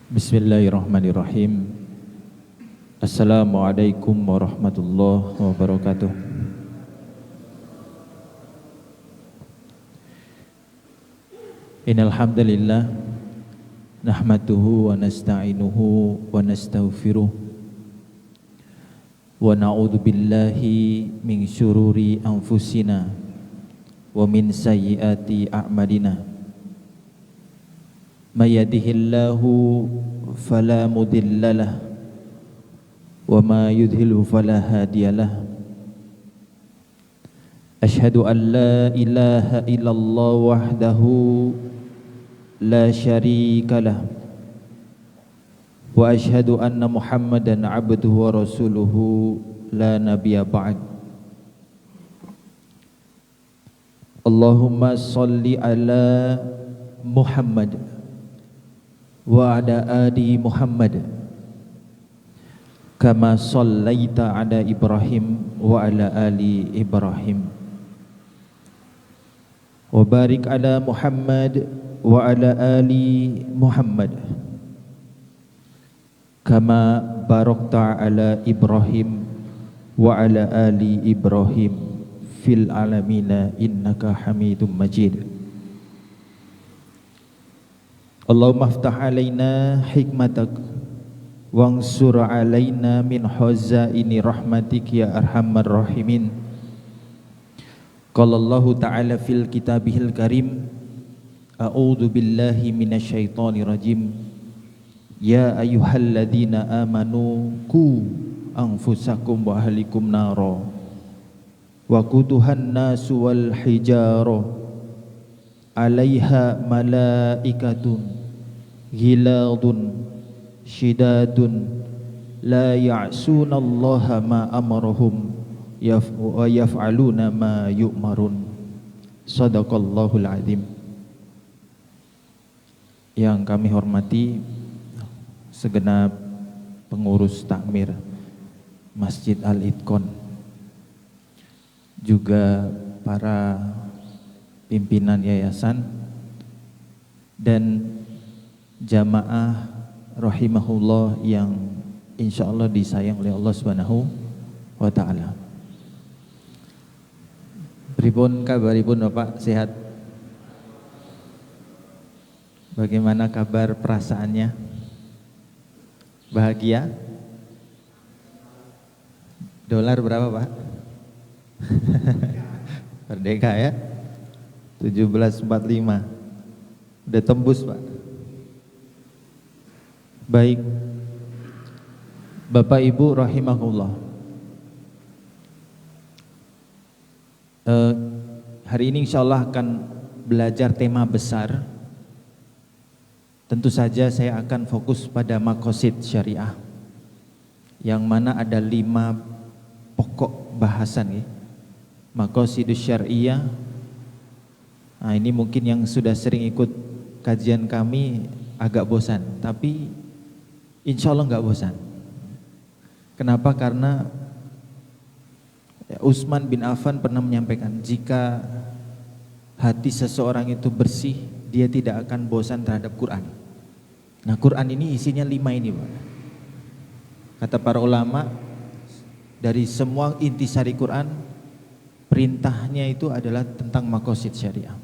Bismillahirrahmanirrahim. Assalamualaikum warahmatullahi wabarakatuh. Innal hamdalillah nahmaduhu wa nasta'inuhu wa nastaghfiruh wa na'udzu billahi min syururi anfusina wa min sayyiati a'malina. May yahdihillahu fala mudilla lahu wa ma yudhlilhu fala hadiyalah. Asyhadu an la ilaha illallah wahdahu la syarika lah wa asyhadu anna Muhammadan abduhu wa rasuluhu la nabiyya ba'd. Allahumma shalli ala Muhammad wa ala ali Muhammad kama shallaita ala Ibrahim wa ala ali Ibrahim wa barik ala Muhammad wa ala ali Muhammad kama barakta ala Ibrahim wa ala ali Ibrahim fil alamina innaka Hamidum Majid. Allahumma aftah alaina hikmatak wansur alaina min khazaini rahmatik ya arhamar rahimin. Qala Allahu ta'ala fil kitabihil karim, a'udzu billahi minasyaitonir rajim. Ya ayyuhalladzina amanu qu anfusakum wa ahlikum nara wa quduhan nasu wal hijarah 'alaiha malaikatun ghiladun shidadun la ya'sunallaha ma amarahum wa yaf'aluna ma yu'marun. Shadaqallahul azim. Yang kami hormati segenap pengurus takmir Masjid Al-Itqon, juga para pimpinan yayasan dan jamaah rahimahullah yang insyaallah disayang oleh Allah Subhanahu wa taala. Pripun kabaripun Bapak, sehat? Bagaimana kabar perasaannya? Bahagia? Dolar berapa, Pak? Merdeka ya? 1745. Udah tembus, Pak. Baik, Bapak Ibu rahimahullah, hari ini insya Allah akan belajar tema besar. Tentu saja saya akan fokus pada maqasid syariah, yang mana ada 5 pokok bahasan ya. Maqasidus syariah. Nah, ini mungkin yang sudah sering ikut kajian kami agak bosan, tapi insya Allah nggak bosan. Kenapa? Karena Utsman bin Affan pernah menyampaikan, jika hati seseorang itu bersih, dia tidak akan bosan terhadap Quran. Nah, Quran ini isinya 5 ini, Pak. Kata para ulama, dari semua intisari Quran, perintahnya itu adalah tentang maqasid syariah.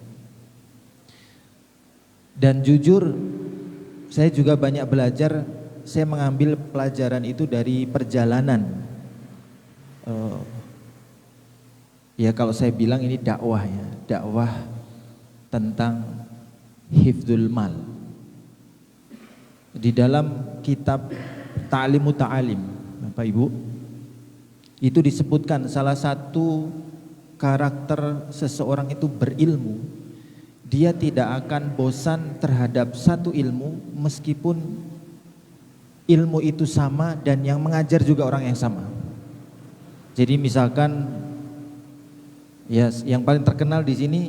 Dan jujur, saya juga banyak belajar. Saya mengambil pelajaran itu dari perjalanan. Ya kalau saya bilang ini dakwah ya, dakwah tentang hifdzul mal. Di dalam kitab Ta'limu Ta'alim, Bapak Ibu, itu disebutkan salah satu karakter seseorang itu berilmu, dia tidak akan bosan terhadap satu ilmu meskipun ilmu itu sama dan yang mengajar juga orang yang sama. Jadi misalkan ya yang paling terkenal di sini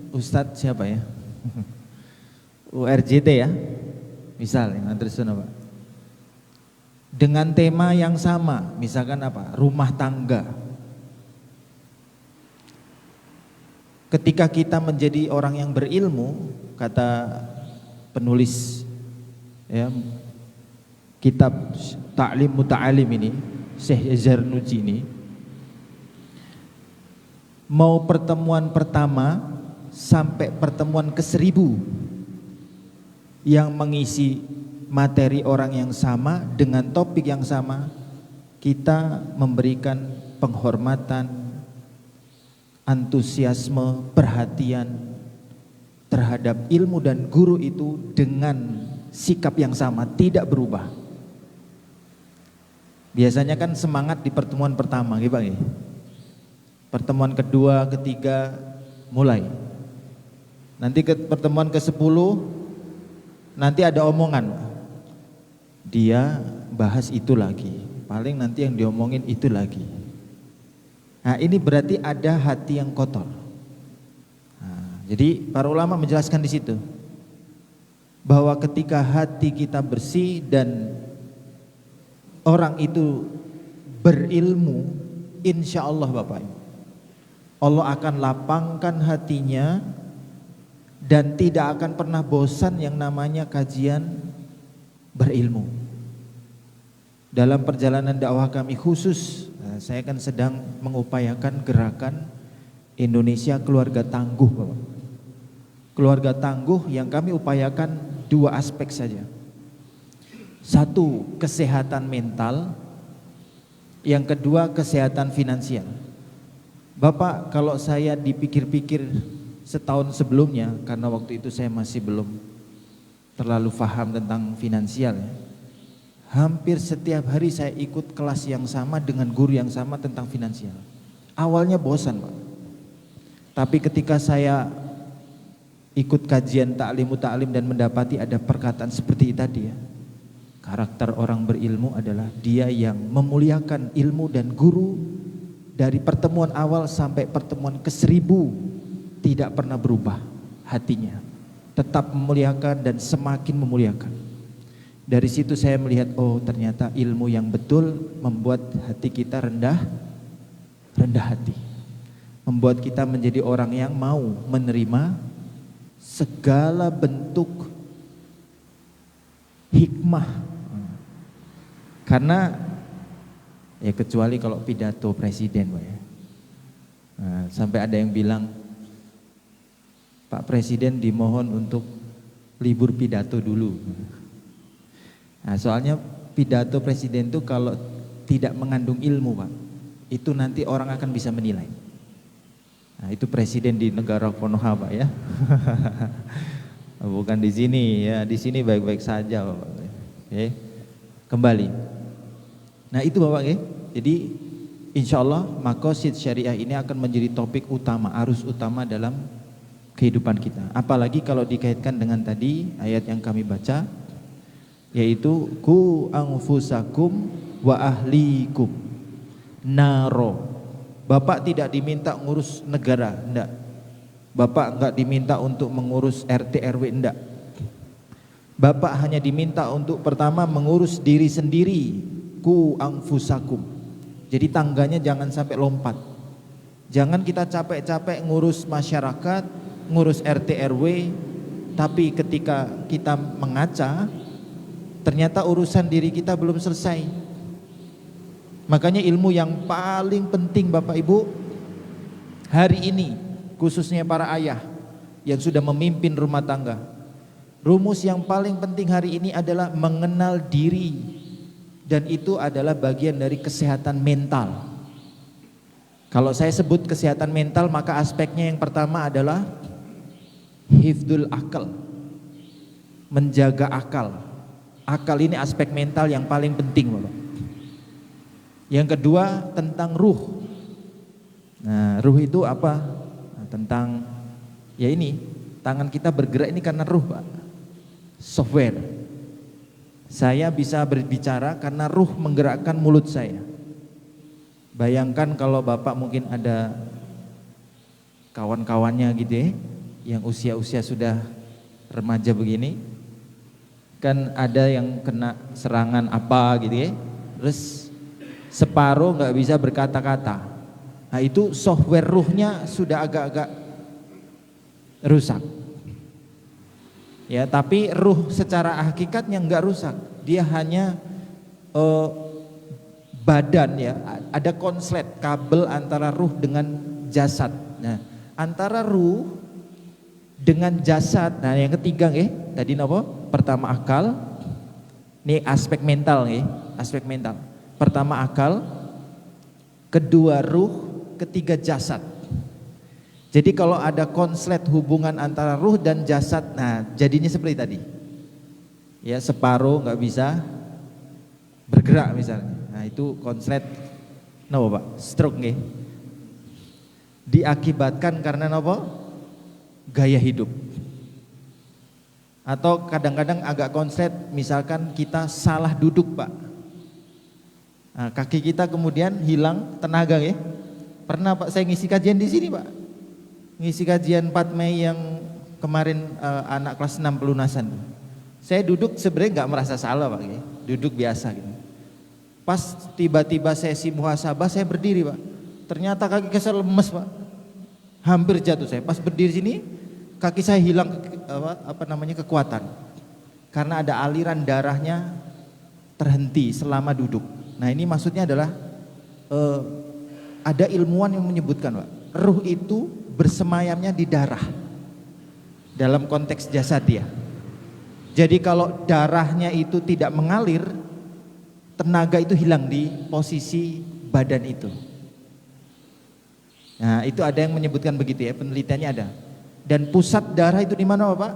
Ustadz siapa ya? URJT ya. Misal yang Andreson apa? Dengan tema yang sama, misalkan apa? Rumah tangga. Ketika kita menjadi orang yang berilmu, kata penulis ya, kitab Ta'lim Muta'alim ini, Syekh Zarnuji ini, mau pertemuan pertama sampai pertemuan ke-1000 yang mengisi materi orang yang sama dengan topik yang sama, kita memberikan penghormatan, antusiasme, perhatian terhadap ilmu dan guru itu dengan sikap yang sama, tidak berubah. Biasanya kan semangat di pertemuan pertama, gitu Bang ya. Pertemuan kedua, ketiga mulai. Nanti ke pertemuan ke-10 nanti ada omongan. Dia bahas itu lagi. Paling nanti yang diomongin itu lagi. Nah, ini berarti ada hati yang kotor. Nah, jadi para ulama menjelaskan di situ bahwa ketika hati kita bersih dan orang itu berilmu, insya Allah Bapak Ibu, Allah akan lapangkan hatinya dan tidak akan pernah bosan yang namanya kajian berilmu. Dalam perjalanan dakwah kami khusus, saya kan sedang mengupayakan gerakan Indonesia Keluarga Tangguh Bapak. Keluarga tangguh yang kami upayakan dua aspek saja. Satu, kesehatan mental. Yang kedua, kesehatan finansial. Bapak, kalau saya dipikir-pikir setahun sebelumnya, karena waktu itu saya masih belum terlalu paham tentang finansial ya, hampir setiap hari saya ikut kelas yang sama dengan guru yang sama tentang finansial. Awalnya bosan Pak, tapi ketika saya ikut kajian Ta'lim Muta'alim dan mendapati ada perkataan seperti tadi ya, karakter orang berilmu adalah dia yang memuliakan ilmu dan guru. Dari pertemuan awal sampai pertemuan ke-1000 tidak pernah berubah hatinya, tetap memuliakan dan semakin memuliakan. Dari situ saya melihat, oh ternyata ilmu yang betul membuat hati kita rendah hati, membuat kita menjadi orang yang mau menerima segala bentuk hikmah. Karena ya kecuali kalau pidato presiden Pak ya. Nah, sampai ada yang bilang Pak Presiden dimohon untuk libur pidato dulu. Nah, soalnya pidato presiden itu kalau tidak mengandung ilmu Pak, itu nanti orang akan bisa menilai. Nah, itu presiden di negara Konoha Pak ya. Bukan di sini ya, di sini baik-baik saja Bapak. Oke. Kembali. Nah, itu Bapak ya. Jadi insya Allah maqasid syariah ini akan menjadi topik utama, arus utama dalam kehidupan kita. Apalagi kalau dikaitkan dengan tadi ayat yang kami baca, yaitu ku anfusakum wa ahlikum naro. Bapak tidak diminta ngurus negara, enggak. Bapak enggak diminta untuk mengurus RT RW, enggak. Bapak hanya diminta untuk pertama mengurus diri sendiri, ku anfusakum. Jadi tangganya jangan sampai lompat. Jangan kita capek-capek ngurus masyarakat, ngurus RT RW, tapi ketika kita mengaca ternyata urusan diri kita belum selesai. Makanya ilmu yang paling penting Bapak Ibu hari ini, khususnya para ayah yang sudah memimpin rumah tangga, rumus yang paling penting hari ini adalah mengenal diri. Dan itu adalah bagian dari kesehatan mental. Kalau saya sebut kesehatan mental, maka aspeknya yang pertama adalah hifdzul akal, menjaga akal. Akal ini aspek mental yang paling penting Bapak. Yang kedua tentang ruh. Nah, ruh itu apa? Nah, tentang ya ini, tangan kita bergerak ini karena ruh Pak. Software. Saya bisa berbicara karena ruh menggerakkan mulut saya. Bayangkan kalau Bapak mungkin ada kawan-kawannya gitu ya, yang usia-usia sudah remaja begini, kan ada yang kena serangan apa gitu ya, terus separuh nggak bisa berkata-kata. Nah itu software ruhnya sudah agak-agak rusak. Ya, tapi ruh secara hakikatnya enggak rusak. Dia hanya eh, badan ya, ada konslet kabel antara ruh dengan jasad. Nah, antara ruh dengan jasad. Nah, yang ketiga nggih, tadi napa? Pertama akal. Ini aspek mental nggih, aspek mental. Pertama akal, kedua ruh, ketiga jasad. Jadi kalau ada konslet hubungan antara ruh dan jasad, nah jadinya seperti tadi. Ya, separuh nggak bisa bergerak misalnya. Nah, itu konslet napa Pak? Stroke nggih. Diakibatkan karena napa? Gaya hidup. Atau kadang-kadang agak konslet, misalkan kita salah duduk Pak. Nah, kaki kita kemudian hilang tenaga ya. Pernah Pak saya ngisi kajian di sini Pak. Ngisi kajian 4 Mei yang kemarin anak kelas 6 pelunasan. Saya duduk sebenarnya nggak merasa salah Pak ya. Duduk biasa gitu. Pas tiba-tiba sesi muhasabah saya berdiri Pak. Ternyata kaki saya lemes Pak. Hampir jatuh saya. Pas berdiri sini kaki saya hilang kekuatan. Karena ada aliran darahnya terhenti selama duduk. Nah, ini maksudnya adalah ada ilmuwan yang menyebutkan Pak, ruh itu bersemayamnya di darah. Dalam konteks jasad ya. Jadi kalau darahnya itu tidak mengalir, tenaga itu hilang di posisi badan itu. Nah, itu ada yang menyebutkan begitu ya, penelitiannya ada. Dan pusat darah itu di mana Bapak?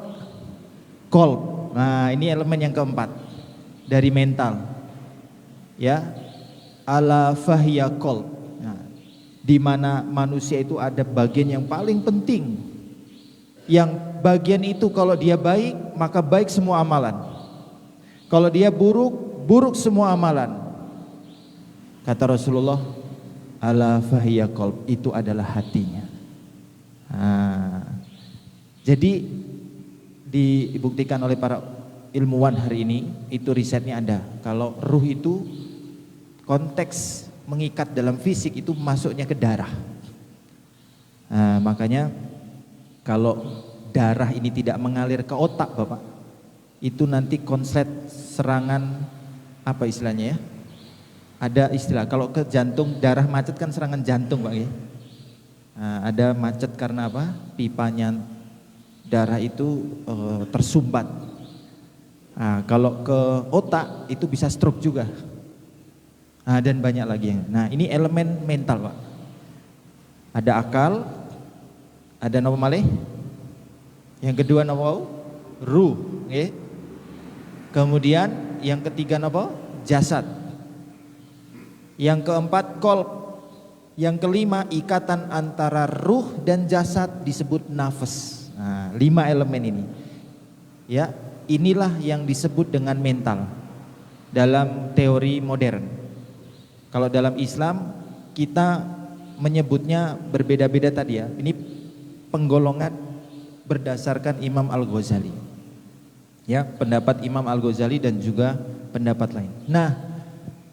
Kolb. Nah, ini elemen yang keempat dari mental. Ya, ala fahiya kolb. Nah, di mana manusia itu ada bagian yang paling penting. Yang bagian itu kalau dia baik, maka baik semua amalan. Kalau dia buruk, buruk semua amalan. Kata Rasulullah, ala fahiya kolb, itu adalah hatinya. Nah, jadi dibuktikan oleh para ilmuwan hari ini, itu risetnya ada. Kalau ruh itu konteks mengikat dalam fisik itu masuknya ke darah. Nah, makanya kalau darah ini tidak mengalir ke otak Bapak, itu nanti konslet serangan apa istilahnya ya? Ada istilah kalau ke jantung, darah macet kan serangan jantung Pak ya. Nah, ada macet karena apa? Pipanya darah itu tersumbat. Nah, kalau ke otak itu bisa stroke juga. Nah, dan banyak lagi yang. Nah, ini elemen mental Pak. Ada akal, ada napa malih? Yang kedua napa? Ruh, nggih. Kemudian yang ketiga napa? Jasad. Yang keempat kolb. Yang kelima ikatan antara ruh dan jasad disebut nafas. Nah, 5 elemen ini. Ya, inilah yang disebut dengan mental dalam teori modern. Kalau dalam Islam kita menyebutnya berbeda-beda tadi ya. Ini penggolongan berdasarkan Imam Al-Ghazali. Ya, pendapat Imam Al-Ghazali dan juga pendapat lain. Nah,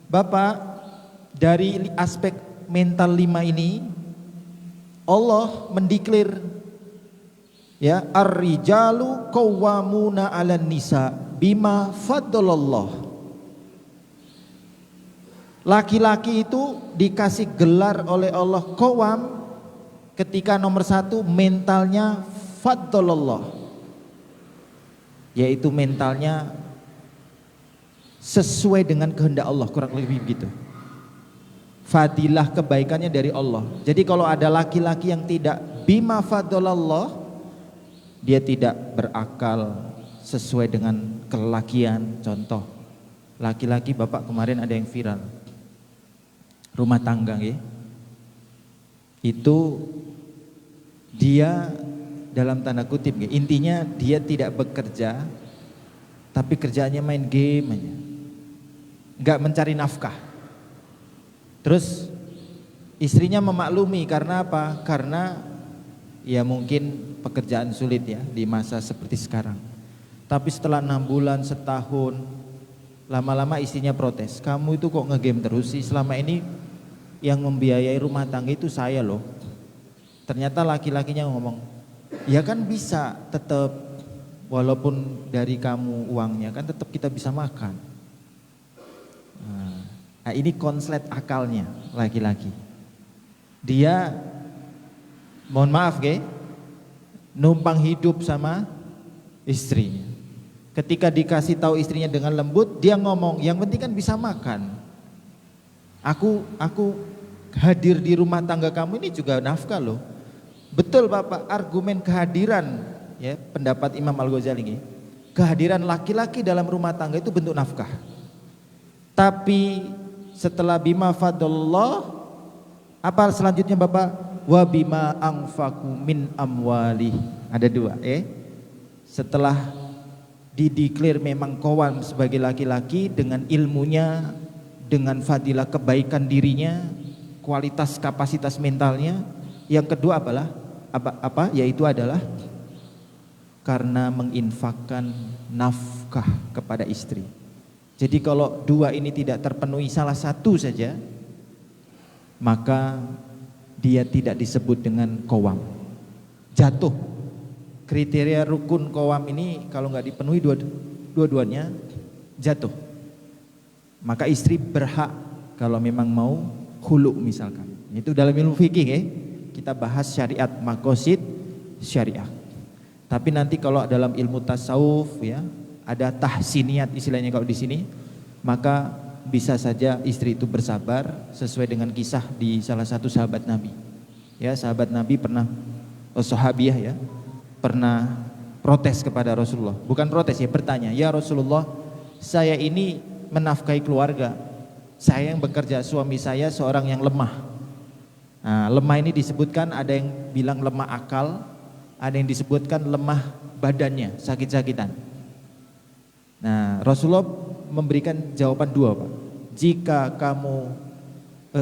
Bapak, dari aspek mental 5 ini Allah mendeklar ya, ar-rijalu qawwamuna 'alan nisa bima faddalallah. Laki-laki itu dikasih gelar oleh Allah qawwam ketika nomor 1 mentalnya faddalallah, yaitu mentalnya sesuai dengan kehendak Allah, kurang lebih begitu. Fadilah kebaikannya dari Allah. Jadi kalau ada laki-laki yang tidak bima faddalallah, dia tidak berakal sesuai dengan kelelakian. Contoh, laki-laki Bapak kemarin ada yang viral, rumah tangga ya. Itu dia dalam tanda kutip ya, intinya dia tidak bekerja, tapi kerjaannya main game aja, nggak mencari nafkah. Terus istrinya memaklumi karena apa? Karena ya mungkin pekerjaan sulit ya di masa seperti sekarang. Tapi setelah 6 bulan, setahun, lama-lama istrinya protes. Kamu itu kok ngegame terus sih? Selama ini yang membiayai rumah tangga itu saya loh. Ternyata laki-lakinya ngomong, ya kan bisa tetap, walaupun dari kamu uangnya kan tetap kita bisa makan. Nah, Nah, ini konslet akalnya laki-laki. Dia mohon maaf numpang hidup sama istrinya. Ketika dikasih tahu istrinya dengan lembut, dia ngomong, yang penting kan bisa makan. Aku hadir di rumah tangga kamu ini juga nafkah loh. Betul Bapak, argumen kehadiran ya, pendapat Imam Al-Ghazali, kehadiran laki-laki dalam rumah tangga itu bentuk nafkah. Tapi setelah bima fadallah, apa selanjutnya Bapak? Wa bima anfaqu min amwali. Ada dua setelah dideklar memang qawwam sebagai laki-laki dengan ilmunya, dengan fadilah kebaikan dirinya, kualitas kapasitas mentalnya. Yang kedua yaitu adalah karena menginfakkan nafkah kepada istri. Jadi kalau dua ini tidak terpenuhi salah satu saja, maka dia tidak disebut dengan qawwam. Jatuh. Kriteria rukun qawwam ini kalau nggak dipenuhi dua-duanya jatuh. Maka istri berhak kalau memang mau khulu misalkan. Itu dalam ilmu fikih kita bahas syariat maqasid syariah. Tapi nanti kalau dalam ilmu tasawuf ya, ada tahsiniyat istilahnya kalau di sini, maka bisa saja istri itu bersabar sesuai dengan kisah di salah satu sahabat Nabi. Ya, sahabat Nabi pernah sahabiah ya, pernah protes kepada Rasulullah. Bukan protes ya, bertanya, "Ya Rasulullah, saya ini menafkahi keluarga. Saya yang bekerja, suami saya seorang yang lemah." Nah, lemah ini disebutkan ada yang bilang lemah akal, ada yang disebutkan lemah badannya, sakit-sakitan. Nah, Rasulullah memberikan jawaban dua, Pak. Jika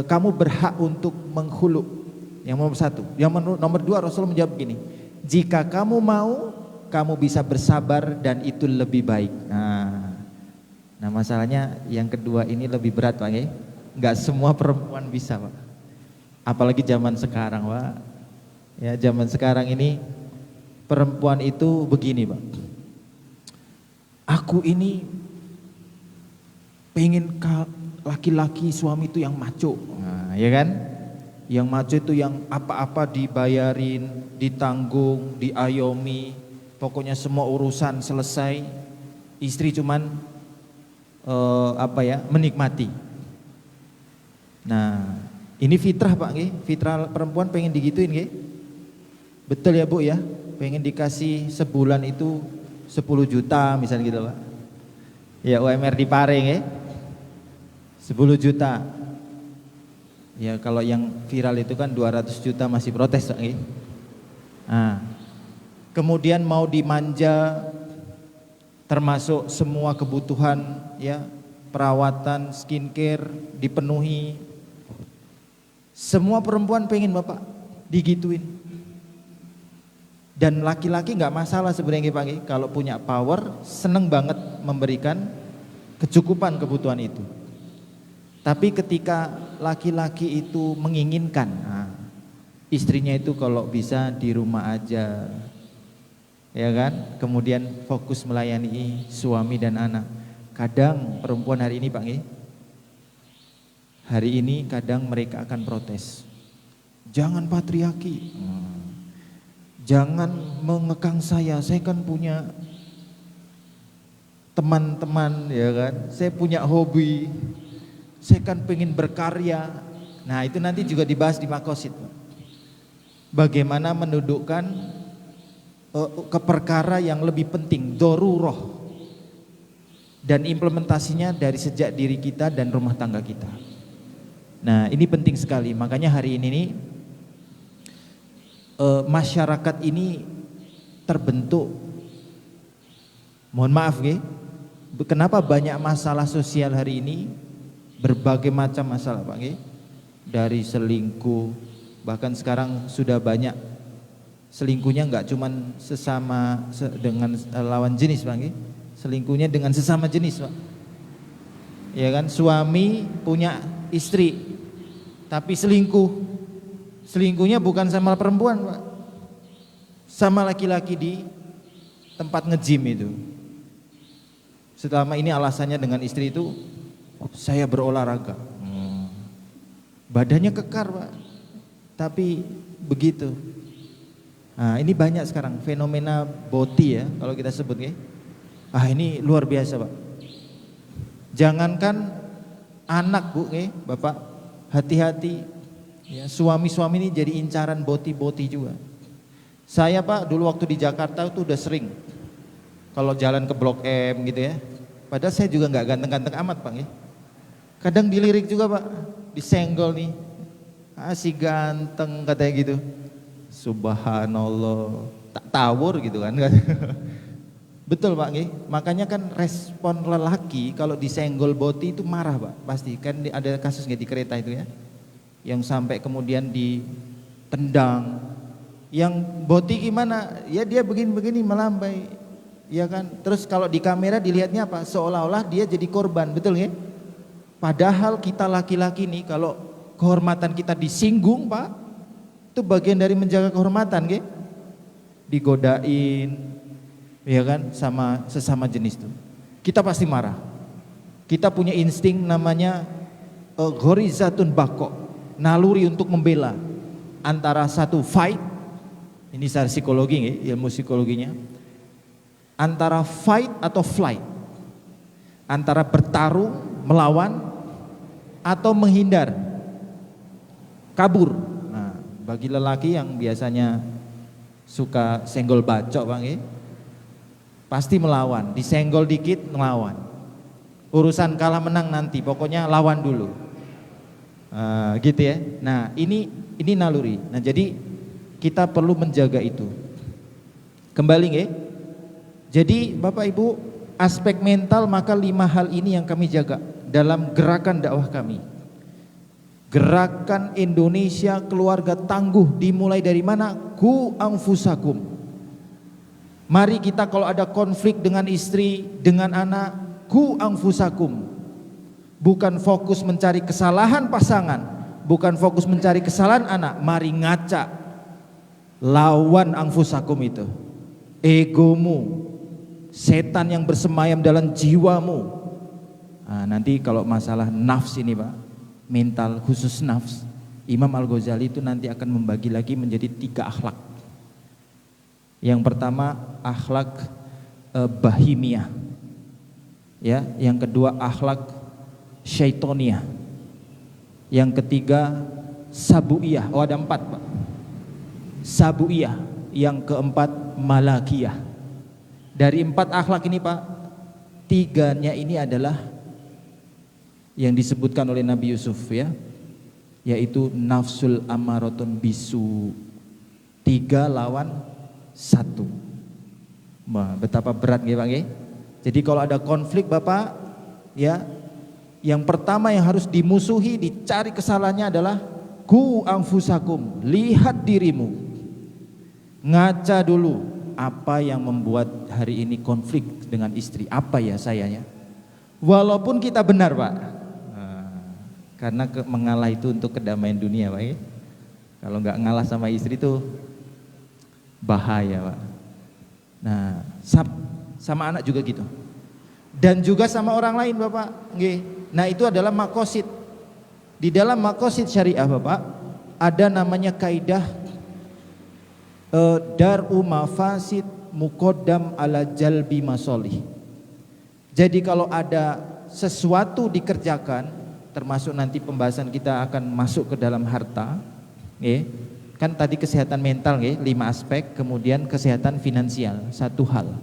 kamu berhak untuk menghulu, yang nomor satu. Yang nomor dua, Rasulullah menjawab begini, jika kamu mau, kamu bisa bersabar dan itu lebih baik. Nah masalahnya yang kedua ini lebih berat Pak ya. Nggak semua perempuan bisa Pak. Apalagi zaman sekarang Pak. Ya, zaman sekarang ini perempuan itu begini Pak. Aku ini pengen laki-laki suami itu yang maco, ya kan? Yang maco itu yang apa-apa dibayarin, ditanggung, diayomi, pokoknya semua urusan selesai. Istri cuman menikmati. Nah, ini fitrah Pak, fitrah perempuan pengen digituin, betul ya Bu ya? Pengen dikasih sebulan itu 10 juta misalnya gitu Pak. Ya UMR di Pareng 10 juta. Ya kalau yang viral itu kan 200 juta masih protes Pak. Nah, kemudian mau dimanja termasuk semua kebutuhan ya, perawatan, skincare dipenuhi. Semua perempuan pengen Bapak digituin. Dan laki-laki nggak masalah sebenarnya Pak, kalau punya power seneng banget memberikan kecukupan kebutuhan itu. Tapi ketika laki-laki itu menginginkan, istrinya itu kalau bisa di rumah aja, ya kan? Kemudian fokus melayani suami dan anak. Kadang perempuan hari ini Pak, hari ini kadang mereka akan protes. Jangan patriarki. Jangan mengekang saya kan punya teman-teman ya kan, saya punya hobi, saya kan pengen berkarya. Nah itu nanti juga dibahas di Maqasid. Bagaimana mendudukkan ke perkara yang lebih penting, darurah, dan implementasinya dari sejak diri kita dan rumah tangga kita. Nah ini penting sekali, makanya hari ini nih masyarakat ini terbentuk, mohon maaf kenapa banyak masalah sosial hari ini, berbagai macam masalah Pak dari selingkuh, bahkan sekarang sudah banyak selingkuhnya nggak cuman dengan lawan jenis Pak, selingkuhnya dengan sesama jenis Pak, ya kan, suami punya istri tapi selingkuhnya bukan sama perempuan Pak, sama laki-laki di tempat nge-gym itu. Selama ini alasannya dengan istri itu saya berolahraga. badannya kekar Pak, tapi begitu. Nah ini banyak sekarang fenomena boti ya kalau kita sebut ya. Ini luar biasa Pak. Jangankan anak Bu, Bapak hati-hati ya, suami-suami ini jadi incaran boti-boti juga. Saya Pak dulu waktu di Jakarta itu udah sering kalau jalan ke Blok M gitu ya. Padahal saya juga nggak ganteng-ganteng amat Pak ya. Kadang dilirik juga Pak, disenggol nih. Si ganteng katanya gitu. Subhanallah, tak tawur gitu kan. Betul Pak nggih. Makanya kan respon lelaki kalau disenggol boti itu marah Pak, pasti. Kan ada kasus nggak di kereta itu ya, yang sampai kemudian ditendang. Yang boti gimana? Ya dia begini-begini melambai, ya kan. Terus kalau di kamera dilihatnya apa? Seolah-olah dia jadi korban, betul nggih? Padahal kita laki-laki nih kalau kehormatan kita disinggung Pak, itu bagian dari menjaga kehormatan nggih. Digodain, ya kan, sama sesama jenis tuh. Kita pasti marah. Kita punya insting namanya ghorizatun bako, naluri untuk membela. Antara satu fight, ini secara psikologi, ilmu psikologinya, antara fight atau flight, antara bertarung, melawan, atau menghindar, kabur. Nah, bagi lelaki yang biasanya suka senggol bacok Bang, pasti melawan, disenggol dikit melawan. Urusan kalah menang nanti, pokoknya lawan dulu. Gitu ya. Nah, ini naluri. Nah, jadi kita perlu menjaga itu. Kembali nggih. Jadi Bapak Ibu, aspek mental maka 5 hal ini yang kami jaga dalam gerakan dakwah kami. Gerakan Indonesia Keluarga Tangguh dimulai dari mana? Ku anfusakum. Mari kita kalau ada konflik dengan istri, dengan anak, ku anfusakum. Bukan fokus mencari kesalahan pasangan, bukan fokus mencari kesalahan anak, mari ngaca. Lawan anfusakum itu. Egomu, setan yang bersemayam dalam jiwamu. Nah, nanti kalau masalah nafs ini Pak, mental khusus nafs, Imam Al-Ghazali itu nanti akan membagi lagi menjadi 3 akhlak. Yang pertama akhlak bahimiyah, ya. Yang kedua akhlak syaitoniyah. Yang ketiga sabuiyah. Oh ada 4 Pak. Sabuiyah. Yang keempat malakiyah. Dari 4 akhlak ini Pak, 3-nya ini adalah yang disebutkan oleh Nabi Yusuf ya, yaitu nafsul amaratun bisu. 3 lawan 1. Wah, betapa berat nggih Pak nggih. Jadi kalau ada konflik Bapak ya, yang pertama yang harus dimusuhi, dicari kesalahannya adalah ku anfusakum, lihat dirimu. Ngaca dulu, apa yang membuat hari ini konflik dengan istri, apa ya sayanya. Walaupun kita benar Pak, karena mengalah itu untuk kedamaian dunia Pak ya. Kalau nggak ngalah sama istri itu bahaya Pak. Nah sama anak juga gitu, dan juga sama orang lain Bapak. Nah itu adalah makosid. Di dalam makosid syariah Bapak ada namanya kaidah dar'u mafasid muqaddam ala jalbi masolih. Jadi kalau ada sesuatu dikerjakan, termasuk nanti pembahasan kita akan masuk ke dalam harta, kan tadi kesehatan mental 5 aspek, kemudian kesehatan finansial 1 hal.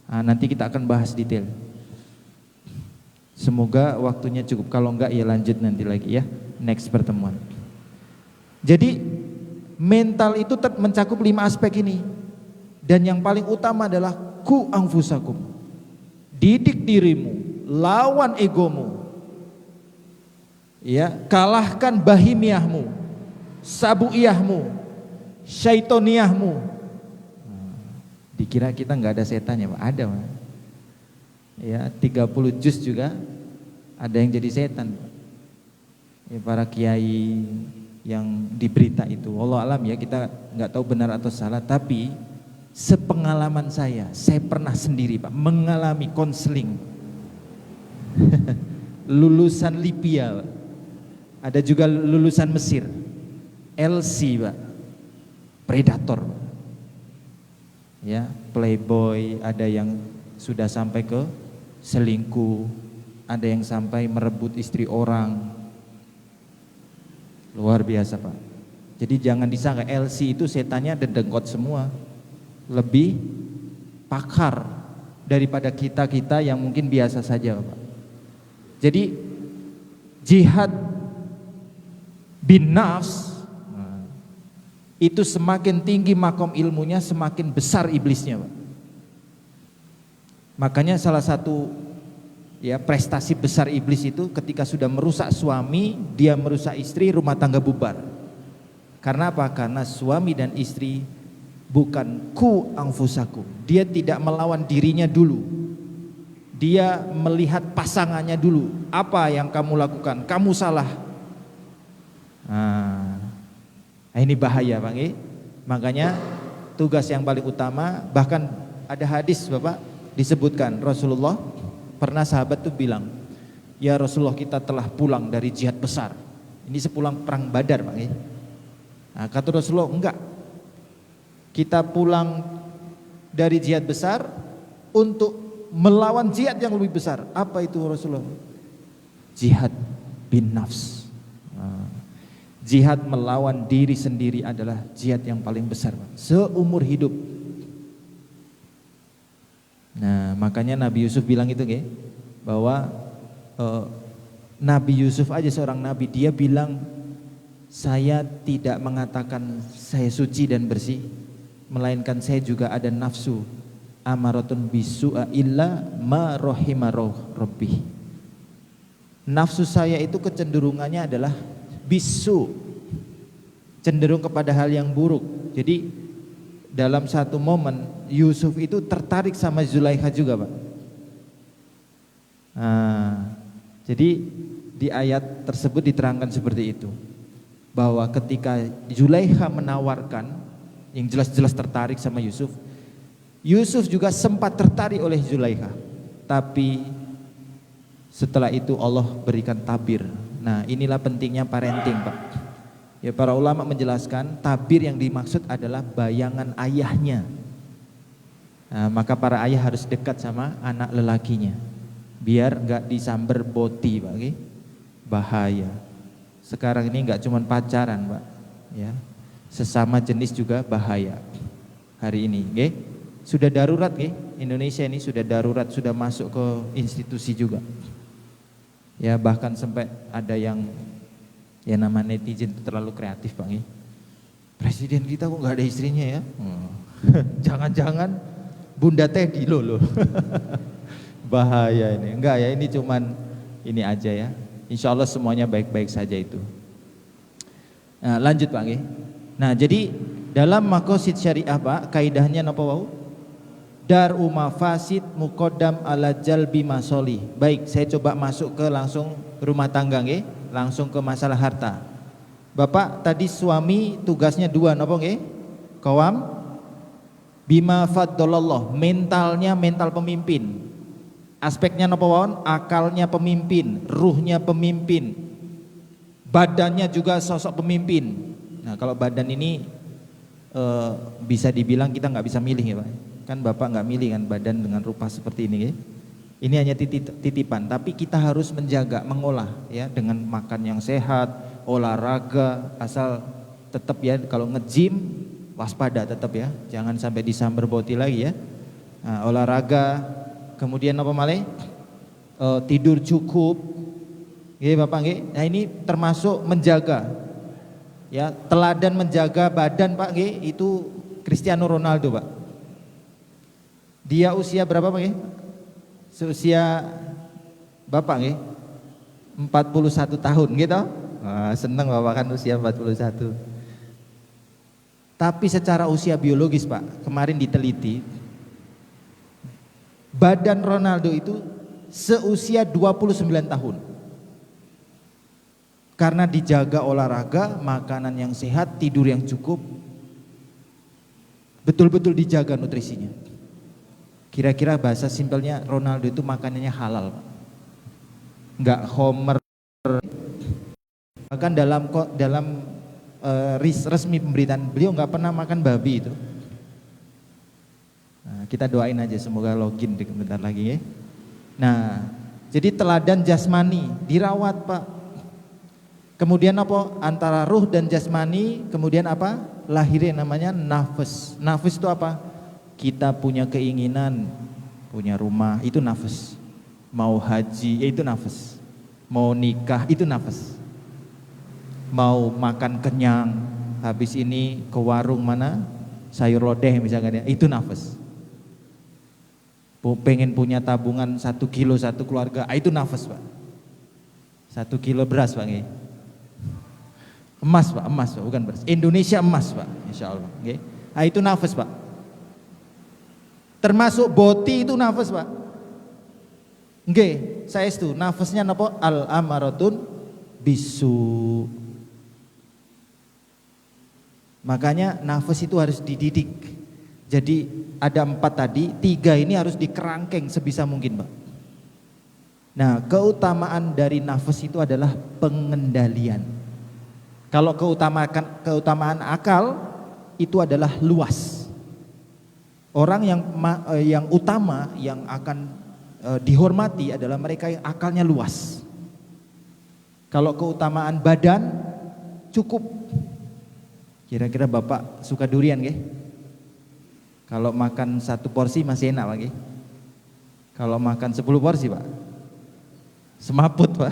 Nah, nanti kita akan bahas detail. Semoga waktunya cukup, kalau enggak ya lanjut nanti lagi ya, next pertemuan. Jadi mental itu mencakup 5 aspek ini, dan yang paling utama adalah ku anfusakum. Didik dirimu, lawan egomu, ya, kalahkan bahimiyahmu, sabuiyahmu, syaitoniyahmu. Dikira kita nggak ada setannya Pak, ada Pak. Ya 30 juz juga ada yang jadi setan Pak. Ya, para kiai yang di berita itu, wallah alam ya, kita nggak tahu benar atau salah, tapi sepengalaman saya pernah sendiri Pak mengalami konseling lulusan Libya Pak. Ada juga lulusan Mesir, LC Pak, predator. Ya, playboy, ada yang sudah sampai ke selingkuh, ada yang sampai merebut istri orang. Luar biasa Pak. Jadi jangan disangka LC itu setannya dedengkot semua. Lebih pakar daripada kita-kita yang mungkin biasa saja Pak. Jadi jihad bin nafs itu semakin tinggi makom ilmunya, semakin besar iblisnya Pak. Makanya salah satu ya prestasi besar iblis itu ketika sudah merusak suami, dia merusak istri, rumah tangga bubar. Karena apa? Karena suami dan istri bukan ku anfusakum. Dia tidak melawan dirinya dulu. Dia melihat pasangannya dulu. Apa yang kamu lakukan? Kamu salah. Nah, ini bahaya Pak. Makanya tugas yang paling utama, bahkan ada hadis Bapak disebutkan Rasulullah pernah sahabat tuh bilang, ya Rasulullah kita telah pulang dari jihad besar. Ini sepulang perang Badar Pak. Nah, kata Rasulullah enggak. Kita pulang dari jihad besar untuk melawan jihad yang lebih besar. Apa itu Rasulullah? Jihad bin nafs. Jihad melawan diri sendiri adalah jihad yang paling besar seumur hidup. Nah makanya Nabi Yusuf bilang itu bahwa Nabi Yusuf aja seorang nabi, dia bilang saya tidak mengatakan saya suci dan bersih, melainkan saya juga ada nafsu amaratun bisu'a illa ma rahima rabbih. Nafsu saya itu kecenderungannya adalah bisu, cenderung kepada hal yang buruk. Jadi dalam satu momen Yusuf itu tertarik sama Zulaikha juga Pak. Jadi di ayat tersebut diterangkan seperti itu, bahwa ketika Zulaikha menawarkan, yang jelas-jelas tertarik sama Yusuf, Yusuf juga sempat tertarik oleh Zulaikha, tapi setelah itu Allah berikan tabir. Nah inilah pentingnya parenting Pak. Ya para ulama menjelaskan tabir yang dimaksud adalah bayangan ayahnya. Nah, maka para ayah harus dekat sama anak lelakinya, biar nggak disamber boti Pak. Bahaya. Sekarang ini nggak cuma pacaran Pak, ya sesama jenis juga bahaya. Hari ini, sudah darurat Indonesia ini sudah darurat, sudah masuk ke institusi juga. Ya bahkan sampai ada yang ya nama netizen itu terlalu kreatif Pak. Presiden kita kok nggak ada istrinya ya? Jangan-jangan Bunda Teddy loh. Bahaya ini. Enggak ya, ini cuman ini aja ya. Insya Allah semuanya baik-baik saja itu. Nah, lanjut Pak. Nah jadi dalam makosid syariah Pak, kaidahnya napa wau? Dar'u mafasid muqaddam ala jalbi masoli. Baik, saya coba masuk ke langsung rumah tangga langsung ke masalah harta. Bapak tadi suami tugasnya dua napa Qawam bima faddalallah, mentalnya mental pemimpin. Aspeknya napa waon? Akalnya pemimpin, ruhnya pemimpin. Badannya juga sosok pemimpin. Nah, kalau badan ini bisa dibilang kita nggak bisa milih ya Pak. Kan Bapak nggak milih kan badan dengan rupa seperti ini. Ini hanya titipan, tapi kita harus menjaga, mengolah ya dengan makan yang sehat, olahraga, asal tetap ya kalau nge-gym waspada tetap ya, jangan sampai disamber boti lagi ya. Nah, olahraga, kemudian apa malih? Tidur cukup. Bapak Nah, ini termasuk menjaga ya, teladan menjaga badan Pak itu Cristiano Ronaldo Pak. Dia usia berapa Pak? Seusia Bapak 41 tahun gitu. Senang Bapak kan usia 41. Tapi secara usia biologis Pak, kemarin diteliti, badan Ronaldo itu seusia 29 tahun. Karena dijaga olahraga, makanan yang sehat, tidur yang cukup, betul-betul dijaga nutrisinya. Kira-kira bahasa simpelnya Ronaldo itu makanannya halal Pak. Enggak homer. Bahkan dalam resmi pemberitaan beliau nggak pernah makan babi itu. Nah, kita doain aja semoga login bentar lagi ya. Nah, jadi teladan jasmani dirawat Pak. Kemudian apa? Antara ruh dan jasmani, kemudian apa? Lahirnya namanya nafas. Nafas itu apa? Kita punya keinginan, punya rumah, itu nafas. Mau haji, itu nafas. Mau nikah, itu nafas. Mau makan kenyang, habis ini ke warung mana? Sayur lodeh misalnya, itu nafas. Pengen punya tabungan 1 kilo satu keluarga, itu nafas Pak. 1 kilo beras Pak. Emas Pak, bukan beras. Indonesia emas Pak, insya Allah. Itu nafas Pak. Termasuk boti itu nafas Pak. Saya itu nafasnya napa? Al amaratun bisu. Makanya nafas itu harus dididik. Jadi ada 4 tadi, 3 ini harus dikerangkeng sebisa mungkin Pak. Nah, keutamaan dari nafas itu adalah pengendalian. Kalau keutamaan akal itu adalah luas. Orang yang utama yang akan dihormati adalah mereka yang akalnya luas. Kalau keutamaan badan cukup. Kira-kira Bapak suka durian nggih? Kalau makan 1 porsi masih enak Pak. Kalau makan 10 porsi Pak, semaput Pak.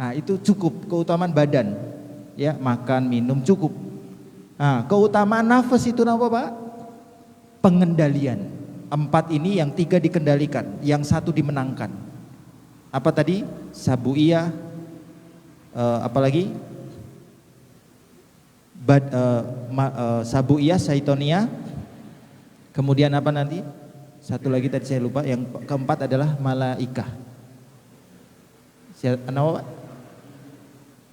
Nah itu cukup keutamaan badan. Ya, makan minum cukup. Nah keutamaan nafas itu apa Pak? Pengendalian. 4 ini yang 3 dikendalikan, yang 1 dimenangkan. Apa tadi? Sabuiyah, apalagi? Sabuiyah, Syaitonia. Kemudian apa nanti? 1 lagi tadi saya lupa. Yang keempat adalah malaikah. Nama Pak?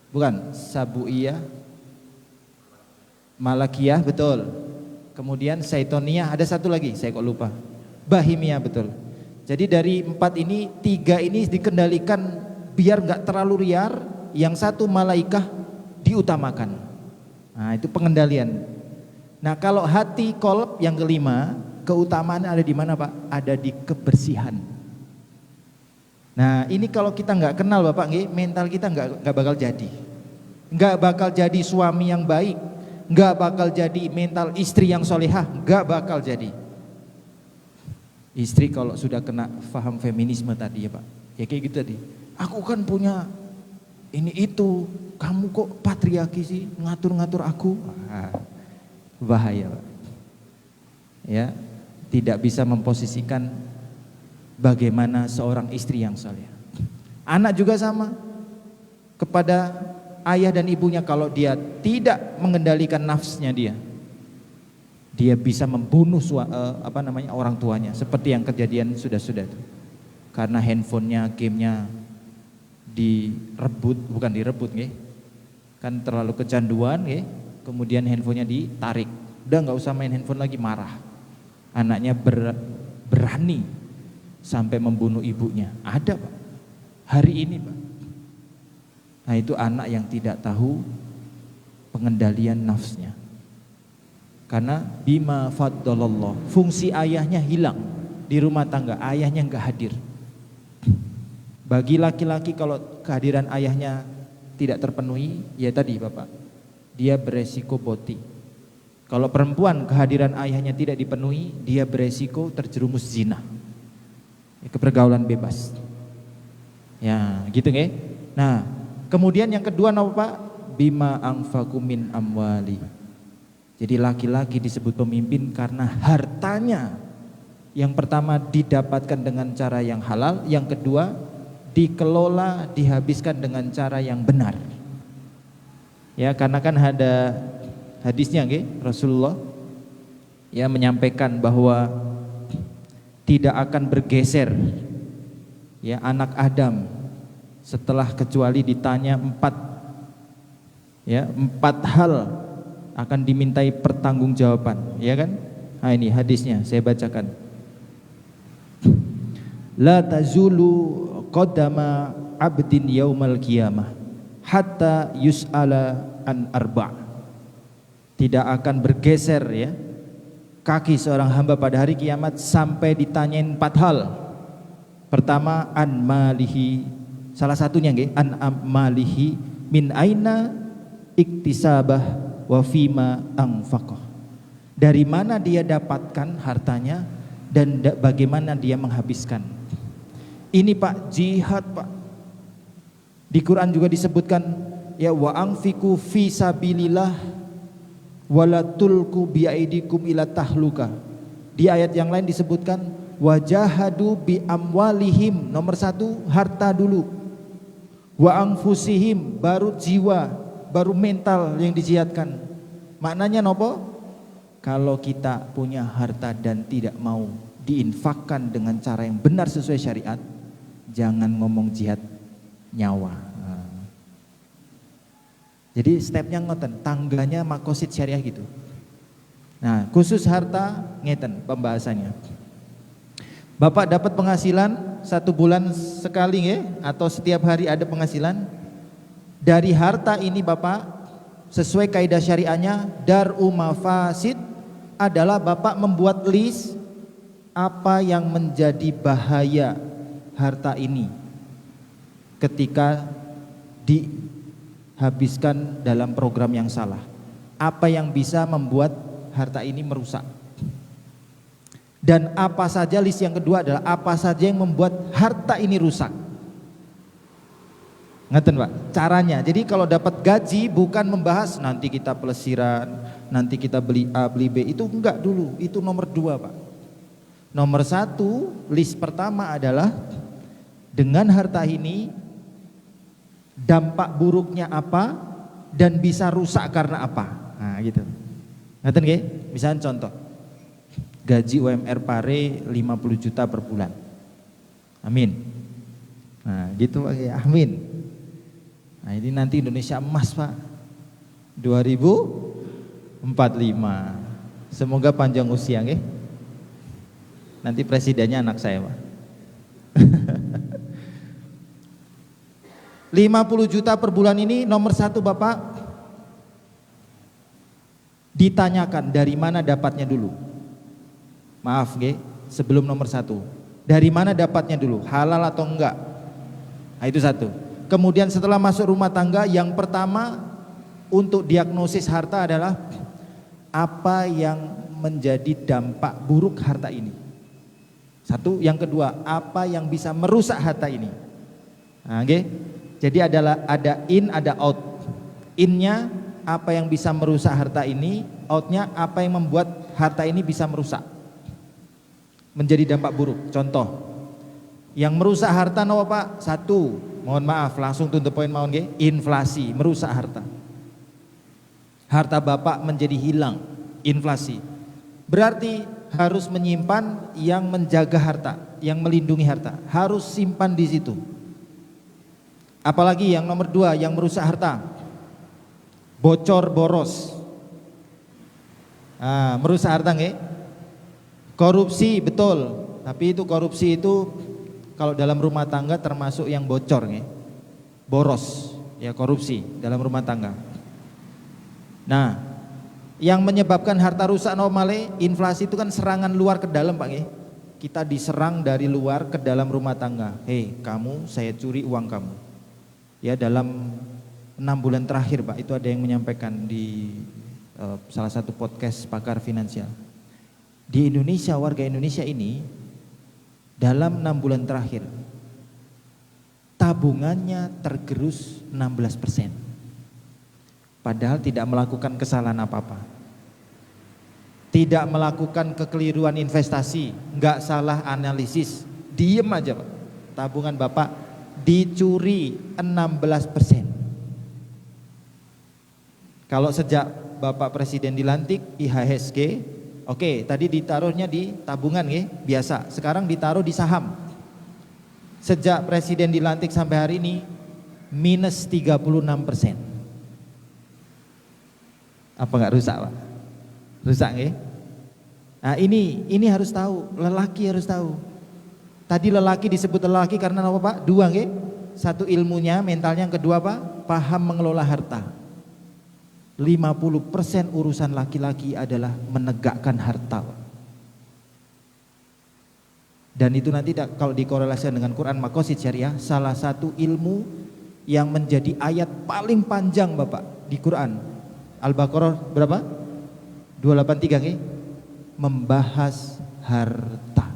Bukan, Sabuiyah, Malakiyah, betul. Kemudian Syaitonia, ada 1 lagi, saya kok lupa. Bahimiyah, betul. Jadi dari 4 ini, 3 ini dikendalikan biar nggak terlalu liar. Yang 1 malaikah diutamakan. Nah itu pengendalian. Nah kalau hati kolb yang kelima, keutamaan ada di mana Pak? Ada di kebersihan. Nah ini kalau kita nggak kenal Bapak, mental kita nggak bakal jadi. Nggak bakal jadi suami yang baik, nggak bakal jadi mental istri yang solehah, nggak bakal jadi. Istri kalau sudah kena paham feminisme tadi ya Pak, ya kayak gitu tadi. Aku kan punya ini itu, kamu kok patriarki sih, ngatur-ngatur aku. Bahaya Pak. Ya, tidak bisa memposisikan bagaimana seorang istri yang saleh. Anak juga sama. Kepada ayah dan ibunya, kalau dia tidak mengendalikan nafsnya dia bisa membunuh orang tuanya, seperti yang kejadian sudah itu. Karena handphonenya, gamenya bukan direbut kan terlalu kecanduan kemudian handphonenya ditarik, udah nggak usah main handphone lagi, marah. Anaknya berani sampai membunuh ibunya, ada Pak, hari ini Pak. Nah itu anak yang tidak tahu pengendalian nafsnya. Karena bima faddalallah, fungsi ayahnya hilang di rumah tangga, ayahnya nggak hadir. Bagi laki-laki kalau kehadiran ayahnya tidak terpenuhi, ya tadi Bapak, dia beresiko boti. Kalau perempuan kehadiran ayahnya tidak dipenuhi, dia beresiko terjerumus zina, kepergaulan bebas. Ya gitu nggih. Nah kemudian yang kedua apa Pak? Bima anfaqu min amwali. Jadi laki-laki disebut pemimpin karena hartanya yang pertama didapatkan dengan cara yang halal, yang kedua dikelola, dihabiskan dengan cara yang benar. Ya, karena kan ada hadisnya Rasulullah ya menyampaikan bahwa tidak akan bergeser ya anak Adam setelah kecuali ditanya 4 hal akan dimintai pertanggungjawaban, ya kan? Nah ini hadisnya saya bacakan. La tazulu qadama abdin yaumal qiyamah hatta yus'ala an arba'. Tidak akan bergeser ya kaki seorang hamba pada hari kiamat sampai ditanyain 4 hal. Pertama, an malihi, salah satunya nggih, an malihi min aina iktisabah wa fima anfaqah. Dari mana dia dapatkan hartanya dan bagaimana dia menghabiskan. Ini Pak, jihad Pak. Di Quran juga disebutkan ya wa anfiqu fi sabilillah wala tulqu biaidikum ila tahluka. Di ayat yang lain disebutkan wajahadu bi amwalihim, nomor 1 harta dulu. Wa anfusihim, baru jiwa, baru mental yang dijihadkan. Maknanya nopo? Kalau kita punya harta dan tidak mau diinfakkan dengan cara yang benar sesuai syariat, jangan ngomong jihad nyawa. Jadi stepnya ngoten, tangganya makosid syariah gitu. Nah, khusus harta ngeten pembahasannya. Bapak dapat penghasilan 1 bulan sekali ya, atau setiap hari ada penghasilan. Dari harta ini Bapak, sesuai kaidah syariahnya, dar'u mafasid adalah Bapak membuat list apa yang menjadi bahaya harta ini ketika dihabiskan dalam program yang salah. Apa yang bisa membuat harta ini merusak. Dan apa saja, list yang kedua adalah apa saja yang membuat harta ini rusak. Ngeten Pak, caranya. Jadi kalau dapat gaji bukan membahas nanti kita pelesiran, nanti kita beli A, beli B, itu enggak dulu. Itu nomor 2 Pak. Nomor 1, list pertama adalah dengan harta ini dampak buruknya apa dan bisa rusak karena apa. Nah gitu. Ngeten nggih? Misalnya contoh, gaji UMR Pare 50 juta per bulan. Amin. Nah gitu Pak, amin. Nah ini nanti Indonesia emas Pak, 2045. Semoga panjang usia nggih. Nanti presidennya anak saya Pak. 50 juta per bulan ini nomor 1 Bapak ditanyakan dari mana dapatnya dulu. Maaf nggih, sebelum nomor 1. Dari mana dapatnya dulu? Halal atau enggak? Nah itu 1. Kemudian setelah masuk rumah tangga, yang pertama untuk diagnosis harta adalah apa yang menjadi dampak buruk harta ini. 1, yang kedua, apa yang bisa merusak harta ini. Nah, okay? Jadi ada in, ada out. Innya apa yang bisa merusak harta ini, outnya apa yang membuat harta ini bisa merusak, menjadi dampak buruk. Contoh, yang merusak harta no Pak? 1, mohon maaf langsung to the point mawon nggih, inflasi merusak harta. Harta Bapak menjadi hilang, inflasi. Berarti harus menyimpan yang menjaga harta, yang melindungi harta. Harus simpan di situ. Apalagi yang nomor 2 yang merusak harta, bocor boros. Nah, merusak harta nggih. Korupsi betul, tapi itu korupsi itu kalau dalam rumah tangga termasuk yang bocor nggih. Boros, ya korupsi dalam rumah tangga. Nah, yang menyebabkan harta rusak normale, inflasi itu kan serangan luar ke dalam Pak nggih. Kita diserang dari luar ke dalam rumah tangga. Hei, kamu, saya curi uang kamu. Ya dalam 6 bulan terakhir Pak, itu ada yang menyampaikan di salah satu podcast pakar finansial. Di Indonesia, warga Indonesia ini dalam 6 bulan terakhir tabungannya tergerus 16%. Padahal tidak melakukan kesalahan apa-apa. Tidak melakukan kekeliruan investasi, enggak salah analisis, diem aja Pak. Tabungan Bapak dicuri 16%. Kalau sejak Bapak Presiden dilantik IHSG, oke, tadi ditaruhnya di tabungan ya, biasa. Sekarang ditaruh di saham. Sejak Presiden dilantik sampai hari ini minus 36%. Apa enggak rusak Pak? Rusak nggih? Nah ini harus tahu, lelaki harus tahu. Tadi lelaki disebut lelaki karena apa Pak? 2 nggih. 1 ilmunya, mentalnya, yang kedua apa? paham mengelola harta. 50% urusan laki-laki adalah menegakkan harta. Dan itu nanti kalau dikorelasikan dengan Quran Maqasid Syariah, salah satu ilmu yang menjadi ayat paling panjang Bapak di Quran. Al-Baqarah berapa? 283 nih. Membahas harta.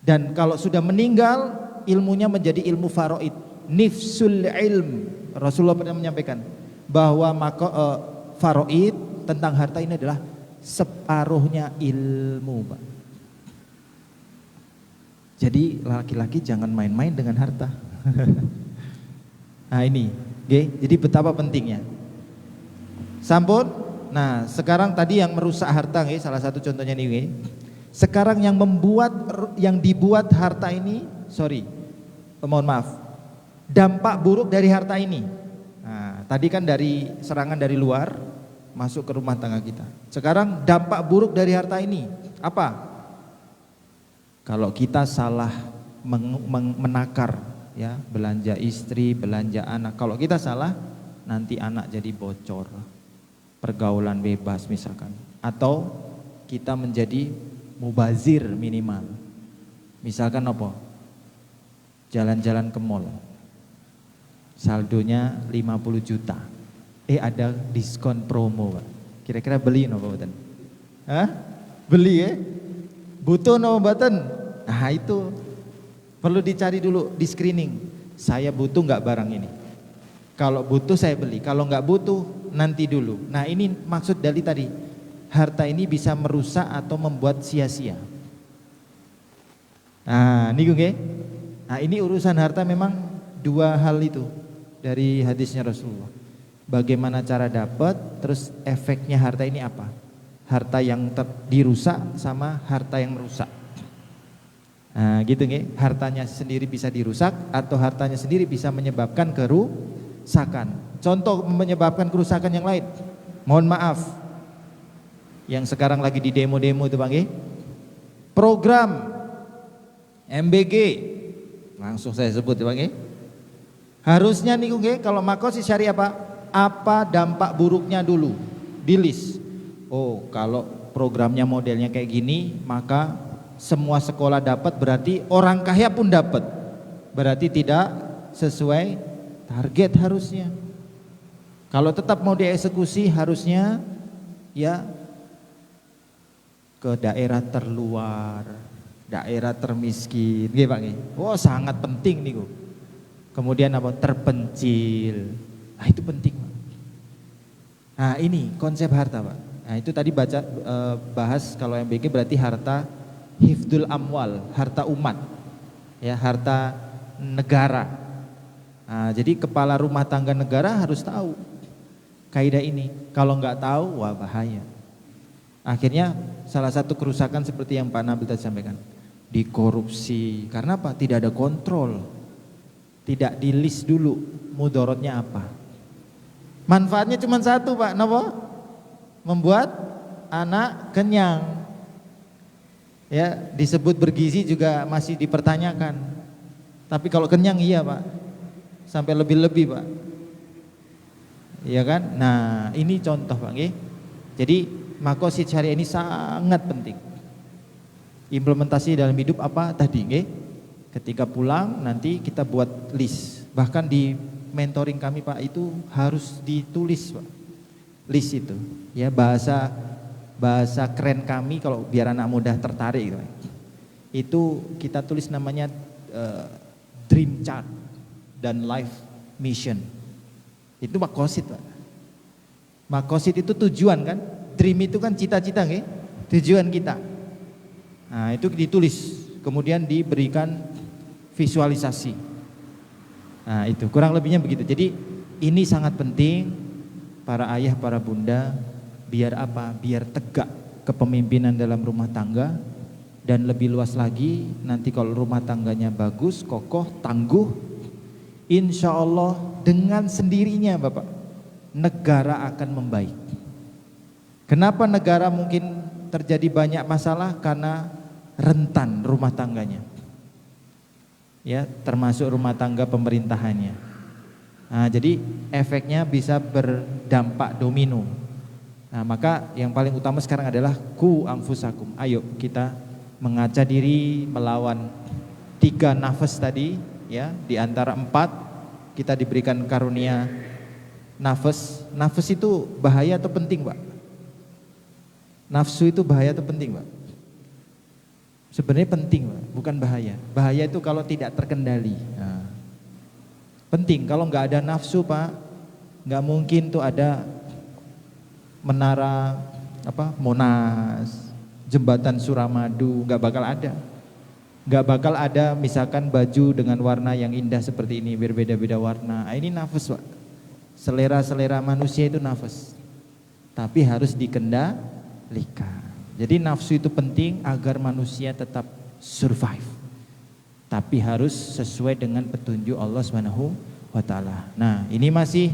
Dan kalau sudah meninggal, ilmunya menjadi ilmu faraid, nifsul ilm. Rasulullah pernah menyampaikan bahwa faraid tentang harta ini adalah separuhnya ilmu, Pak. Jadi laki-laki jangan main-main dengan harta. Nah ini, jadi betapa pentingnya. Sampun. Nah sekarang tadi yang merusak harta, salah satu contohnya nih. Sekarang yang dibuat harta ini, mohon maaf, dampak buruk dari harta ini. Nah, tadi kan dari serangan dari luar masuk ke rumah tangga kita. Sekarang dampak buruk dari harta ini apa? Kalau kita salah menakar, ya, belanja istri, belanja anak. Kalau kita salah, nanti anak jadi bocor, pergaulan bebas misalkan, atau kita menjadi mubazir minimal. Misalkan apa? Jalan-jalan ke mall, saldonya 50 juta. Ada diskon promo, Pak. Kira-kira beli no Pak? Hah? Beli ya? Butuh no Baten? Nah itu perlu dicari dulu, di screening. Saya butuh nggak barang ini? Kalau butuh saya beli, kalau nggak butuh nanti dulu. Nah ini maksud dari tadi, harta ini bisa merusak atau membuat sia-sia. Nah ini gue, nah ini urusan harta memang dua hal itu dari hadisnya Rasulullah. Bagaimana cara dapat, terus efeknya harta ini apa? Harta yang dirusak sama harta yang merusak. Nah gitu nggih, hartanya sendiri bisa dirusak atau hartanya sendiri bisa menyebabkan kerusakan. Contoh menyebabkan kerusakan yang lain, mohon maaf, yang sekarang lagi di demo-demo itu Bang, program MBG, langsung saya sebut ya Bang. Harusnya nih kalau Maqasid Syariah apa dampak buruknya dulu di list. Oh kalau programnya modelnya kayak gini, maka semua sekolah dapat, berarti orang kaya pun dapat, berarti tidak sesuai target harusnya. Kalau tetap mau dieksekusi harusnya ya ke daerah terluar, daerah termiskin, gitu Pak. Oh sangat penting nih. Kemudian apa? Terpencil. Nah itu penting Pak. Nah ini konsep harta Pak. Nah itu tadi bahas kalau MBG berarti harta hifdul amwal, harta umat, ya harta negara. Nah, jadi kepala rumah tangga negara harus tahu kaidah ini. Kalau nggak tahu, wah bahaya. Akhirnya salah satu kerusakan seperti yang Pak Nabil tadi sampaikan, dikorupsi. Karena apa? Tidak ada kontrol, tidak di list dulu mudorotnya apa. Manfaatnya cuma satu Pak, kenapa? Membuat anak kenyang. Ya, disebut bergizi juga masih dipertanyakan. Tapi kalau kenyang iya Pak, sampai lebih-lebih Pak. Iya kan? Nah ini contoh Pak. Jadi Maqasid Syariah ini sangat penting. Implementasi dalam hidup apa tadi? Ketika pulang nanti kita buat list. Bahkan di mentoring kami Pak itu harus ditulis Pak. List itu, ya bahasa keren kami kalau biar anak muda tertarik gitu. Itu kita tulis namanya dream chart dan life mission. Itu Maqasid Pak. Maqasid itu tujuan kan, dream itu kan cita-cita nggih, tujuan kita. Nah itu ditulis, kemudian diberikan visualisasi. Nah itu kurang lebihnya begitu. Jadi ini sangat penting. Para ayah, para bunda, biar apa? Biar tegak kepemimpinan dalam rumah tangga, dan lebih luas lagi nanti kalau rumah tangganya bagus, kokoh, tangguh, insya Allah dengan sendirinya Bapak, negara akan membaik. Kenapa negara mungkin terjadi banyak masalah? Karena rentan rumah tangganya, ya termasuk rumah tangga pemerintahannya. Nah, jadi efeknya bisa berdampak domino. Nah, maka yang paling utama sekarang adalah ku anfusakum. Ayo kita mengaca diri melawan 3 nafas tadi, ya, di antara 4 kita diberikan karunia nafas. Nafas itu bahaya atau penting, Pak? Nafsu itu bahaya atau penting, Pak? Sebenarnya penting, Pak, bukan bahaya. Bahaya itu kalau tidak terkendali. Nah, penting, kalau nggak ada nafsu, Pak, nggak mungkin tuh ada menara Monas, jembatan Suramadu, nggak bakal ada. Nggak bakal ada misalkan baju dengan warna yang indah seperti ini, berbeda-beda warna. Nah, ini nafas, Pak. Selera-selera manusia itu nafas. Tapi harus dikendalikan. Jadi nafsu itu penting agar manusia tetap survive. Tapi harus sesuai dengan petunjuk Allah Subhanahu wa taala. Nah, ini masih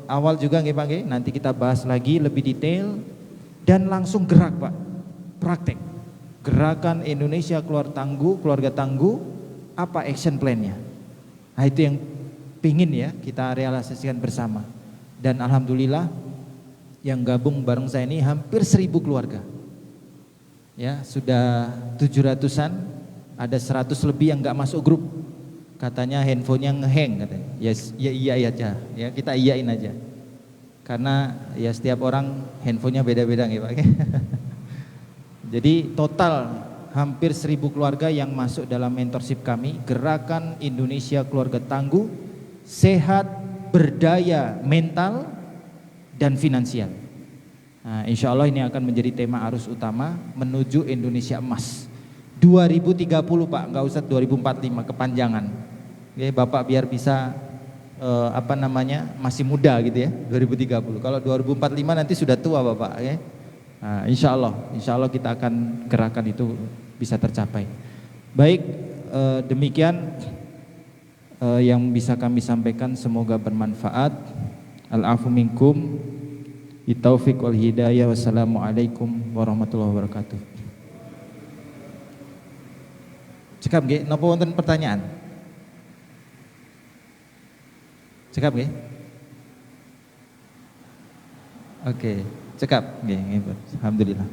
awal juga nggih Pak nggih. Nanti kita bahas lagi lebih detail dan langsung gerak, Pak. Praktek. Gerakan Indonesia Keluarga Tangguh, apa action plan-nya? Nah, itu yang pingin ya kita realisasikan bersama. Dan alhamdulillah yang gabung bareng saya ini hampir 1000 keluarga. Ya, sudah 700-an, ada 100 lebih yang nggak masuk grup. Katanya handphonenya ngehang katanya. Yes, ya iya aja, ya kita iyain aja. Karena ya setiap orang handphonenya beda-beda nih Pak. Jadi total hampir 1000 keluarga yang masuk dalam mentorship kami, Gerakan Indonesia Keluarga Tangguh, sehat, berdaya mental dan finansial. Nah, insya Allah ini akan menjadi tema arus utama menuju Indonesia Emas 2030 Pak, nggak usah 2045 kepanjangan. Oke, Bapak biar bisa masih muda gitu ya 2030. Kalau 2045 nanti sudah tua Bapak ya. Nah, insya Allah kita akan gerakan itu bisa tercapai. Baik, demikian yang bisa kami sampaikan, semoga bermanfaat. Al-afu minkum, bitaufiq wal hidayah. Wassalamualaikum warahmatullahi wabarakatuh. Cekap nggih, napa wonten pertanyaan? Cekap nggih? Oke, cekap nggih, alhamdulillah.